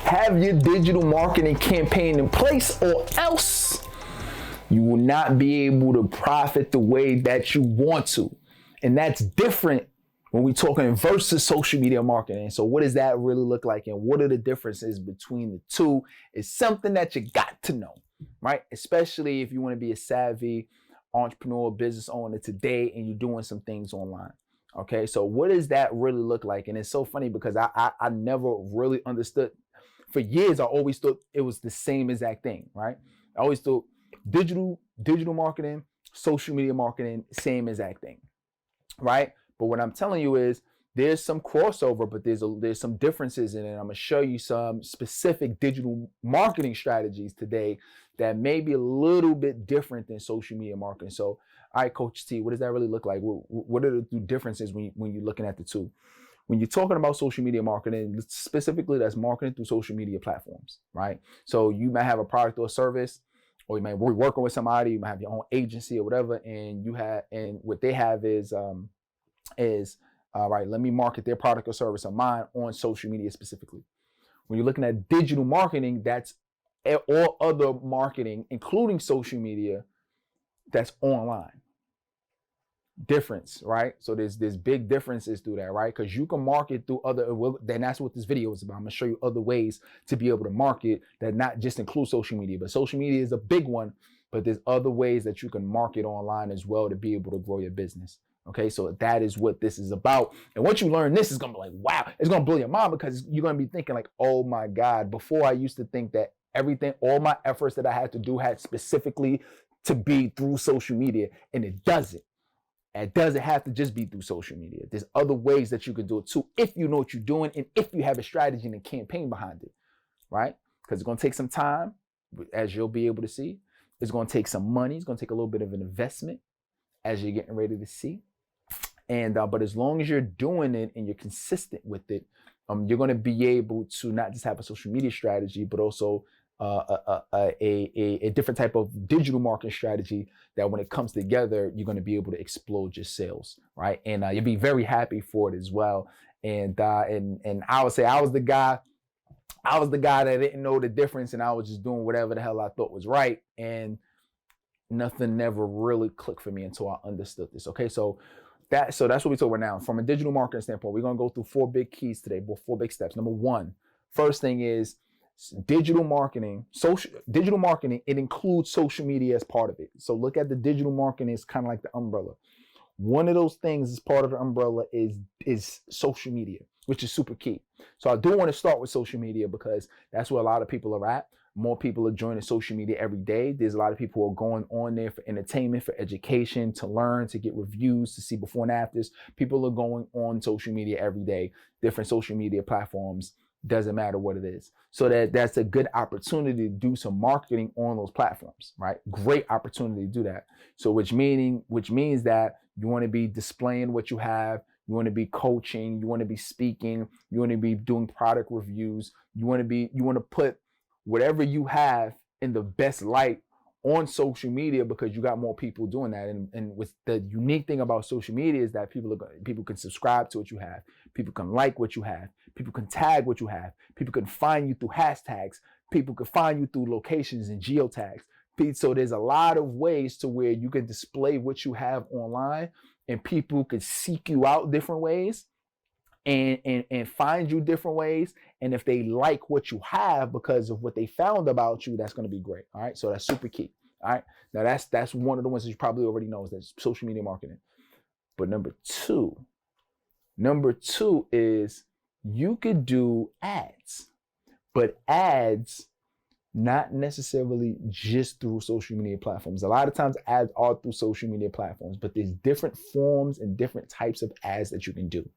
Have your digital marketing campaign in place, or else you will not be able to profit the way that you want to. And that's different when we're talking versus social media marketing. So what does that really look like, and what are the differences between the two? Is something that you got to know, right? Especially if you want to be a savvy entrepreneur, business owner today, and you're doing some things online. Okay, so what does that really look like? And it's so funny because I never really understood. For years, I always thought it was the same exact thing, right? I always thought digital marketing, social media marketing, same exact thing, right? But what I'm telling you is there's some crossover, but there's some differences in it. I'm gonna show you some specific digital marketing strategies today that may be a little bit different than social media marketing. So, all right, Coach T, what does that really look like? What are the differences when you're looking at the two? When you're talking about social media marketing, specifically that's marketing through social media platforms, right? So you might have a product or a service, or you might be working with somebody, you might have your own agency or whatever, and what they have is right, let me market their product or service of mine on social media specifically. When you're looking at digital marketing, that's all other marketing, including social media, that's online. Difference, right? So there's big differences through that, right? Because you can market through then that's what this video is about. I'm gonna show you other ways to be able to market that not just include social media, but social media is a big one, but there's other ways that you can market online as well to be able to grow your business. Okay, so that is what this is about. And once you learn this, it's gonna be like, wow, it's gonna blow your mind, because you're gonna be thinking like, oh my God, before I used to think that everything, all my efforts that I had to do had specifically to be through social media, and it doesn't. It doesn't have to just be through social media. There's other ways that you can do it too, if you know what you're doing and if you have a strategy and a campaign behind it, right? Because it's going to take some time, as you'll be able to see. It's going to take some money. It's going to take a little bit of an investment, as you're getting ready to see. And but as long as you're doing it and you're consistent with it, you're going to be able to not just have a social media strategy, but also a different type of digital marketing strategy that when it comes together, you're going to be able to explode your sales, right? And you'll be very happy for it as well. And I would say I was the guy that didn't know the difference, and I was just doing whatever the hell I thought was right, and nothing never really clicked for me until I understood this. Okay, so that's what we talk about now. From a digital marketing standpoint, we're going to go through 4 big keys today, 4 big steps. Number one, first thing is digital marketing. Digital marketing, it includes social media as part of it. So look at the digital marketing as kind of like the umbrella. One of those things as part of the umbrella is social media, which is super key. So I do want to start with social media because that's where a lot of people are at. More people are joining social media every day. There's a lot of people who are going on there for entertainment, for education, to learn, to get reviews, to see before and afters. People are going on social media every day, different social media platforms. Doesn't matter what it is. So that's a good opportunity to do some marketing on those platforms, right? Great opportunity to do that. So which means that you want to be displaying what you have, you want to be coaching, you want to be speaking, you want to be doing product reviews, you want to put whatever you have in the best light on social media, because you got more people doing that. And with the unique thing about social media is that people can subscribe to what you have, people can like what you have, people can tag what you have, people can find you through hashtags, people can find you through locations and geotags. So there's a lot of ways to where you can display what you have online, and people can seek you out different ways and find you different ways. And if they like what you have because of what they found about you, that's going to be great. All right. So that's super key. All right. Now that's one of the ones that you probably already know, is that social media marketing. But number two is you could do ads, but ads not necessarily just through social media platforms. A lot of times ads are through social media platforms, but there's different forms and different types of ads that you can do.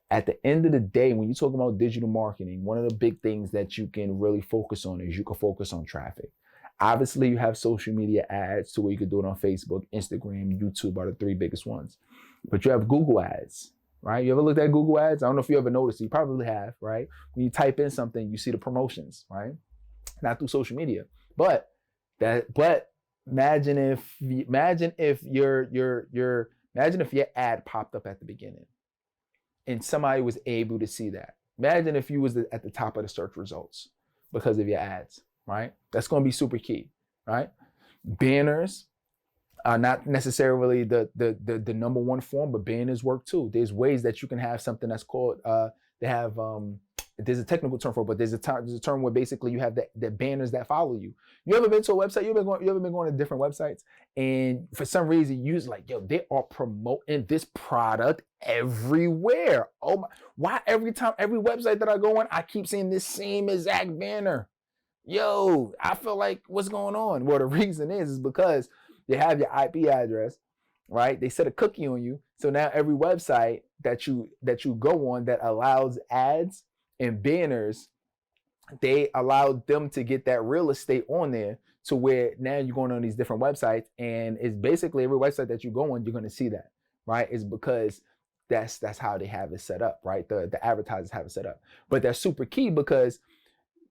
At the end of the day, when you talk about digital marketing, one of the big things that you can really focus on is you can focus on traffic. Obviously, you have social media ads to where you could do it on Facebook, Instagram, YouTube are the 3 biggest ones. But you have Google ads, right? You ever looked at Google ads? I don't know if you ever noticed. You probably have, right? When you type in something, you see the promotions, right? Not through social media, but imagine if your ad popped up at the beginning and somebody was able to see that. Imagine if you was at the top of the search results. because of your ads, right? That's going to be super key, right? Banners are not necessarily the number one form, but banners work too. There's ways that you can have something that's called they have there's a technical term for it, but there's a term where basically you have the banners that follow you. You ever been to a website? You ever been going to different websites, and for some reason you just like, yo, they are promoting this product everywhere. Oh my, why every website that I go on, I keep seeing this same exact banner? Yo, I feel like, what's going on? Well, the reason is because they have your IP address, right? They set a cookie on you. So now every website that you go on that allows ads and banners, they allow them to get that real estate on there, to where now you're going on these different websites, and it's basically every website that you go on, you're going to see that, right? It's because that's how they have it set up, right? The advertisers have it set up. But that's super key, because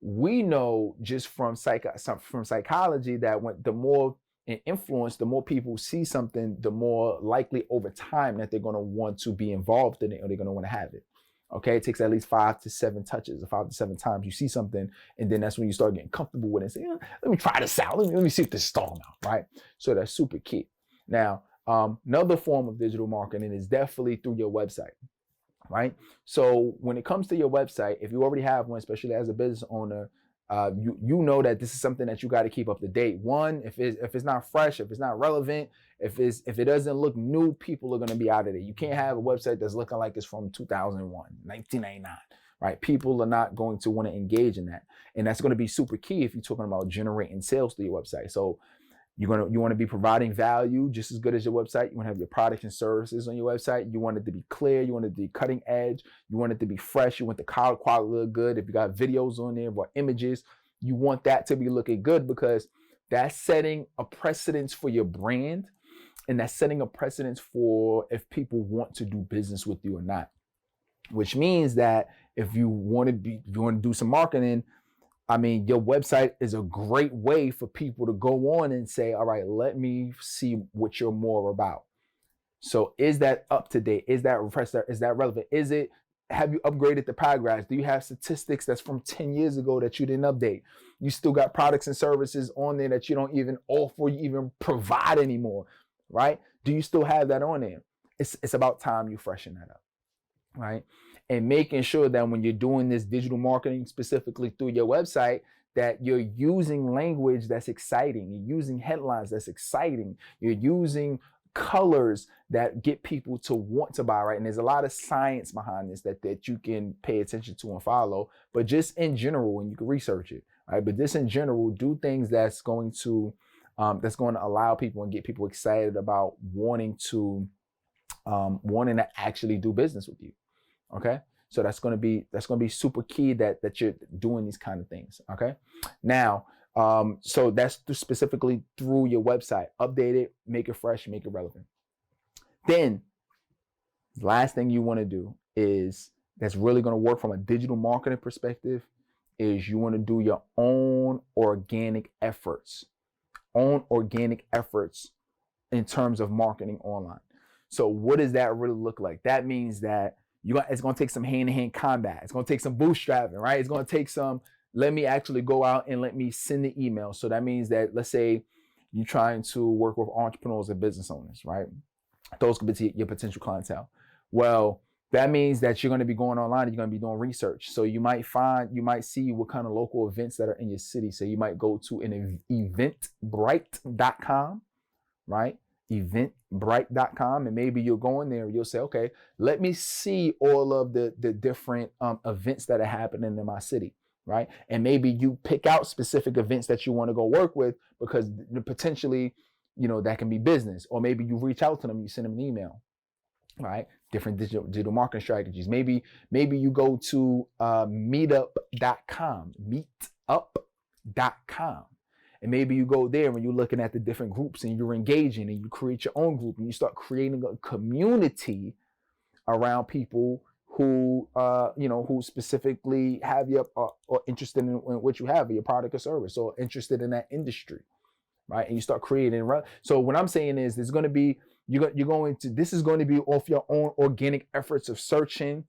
we know just from psychology that the more in influence, the more people see something, the more likely over time that they're going to want to be involved in it, or they're going to want to have it. Okay, it takes at least 5 to 7 touches, or 5 to 7 times you see something, and then that's when you start getting comfortable with it and say, let me try this out. Let me see if this is talking about, right? So that's super key. Now, another form of digital marketing is definitely through your website, right? So when it comes to your website, if you already have one, especially as a business owner, you know that this is something that you got to keep up to date. One, if it's not fresh, if it's not relevant, if it doesn't look new, people are going to be out of it. You can't have a website that's looking like it's from 2001, 1999, right? People are not going to want to engage in that, and that's going to be super key if you're talking about generating sales through your website. So you want to be providing value just as good as your website. You want to have your products and services on your website. You want it to be clear. You want it to be cutting edge. You want it to be fresh. You want the color quality to look good. If you got videos on there or images, you want that to be looking good, because that's setting a precedence for your brand, and that's setting a precedence for if people want to do business with you or not. Which means that if you want to do some marketing, I mean, your website is a great way for people to go on and say, all right, let me see what you're more about. So is that up to date? Is that refreshed? Is that relevant? Have you upgraded the paragraphs? Do you have statistics that's from 10 years ago that you didn't update? You still got products and services on there that you don't even offer, you even provide anymore, right? Do you still have that on there? It's about time you freshen that up, right? And making sure that when you're doing this digital marketing specifically through your website, that you're using language that's exciting. You're using headlines that's exciting. You're using colors that get people to want to buy, right? And there's a lot of science behind this that you can pay attention to and follow, but just in general, and you can research it, right? But just in general, do things that's going to allow people and get people excited about wanting to actually do business with you. Okay, so that's going to be super key that you're doing these kind of things. Okay, now so that's specifically through your website. Update it, make it fresh, make it relevant. Then the last thing you want to do is, that's really going to work from a digital marketing perspective, is you want to do your own organic efforts in terms of marketing online. So what does that really look like? That means that it's going to take some hand-to-hand combat. It's going to take some bootstrapping, right? It's going to take some, let me actually go out and let me send the email. So that means that, let's say you're trying to work with entrepreneurs and business owners, right? Those could be your potential clientele. Well, that means that you're going to be going online and you're going to be doing research. So you might see what kind of local events that are in your city. So you might go to an eventbrite.com, right? Eventbrite.com, and maybe you'll go in there and you'll say, okay, let me see all of the different events that are happening in my city, right? And maybe you pick out specific events that you want to go work with, because potentially, that can be business. Or maybe you reach out to them, you send them an email, right? Different digital marketing strategies. Maybe you go to meetup.com, and maybe you go there and you're looking at the different groups and you're engaging, and you create your own group and you start creating a community around people who specifically have your or interested in what you have, your product or service, or interested in that industry, right? And you start creating. So what I'm saying is, this is going to be off your own organic efforts of searching,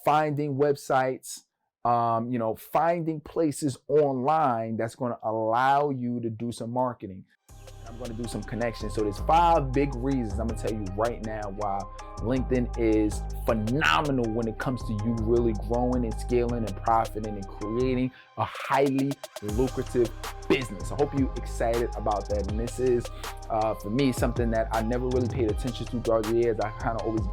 finding websites, finding places online that's going to allow you to do some marketing. I'm going to do some connections. So there's 5 big reasons I'm going to tell you right now why LinkedIn is phenomenal when it comes to you really growing and scaling and profiting and creating a highly lucrative business. I hope you're excited about that. And this is, for me, something that I never really paid attention to throughout the years. I kind of always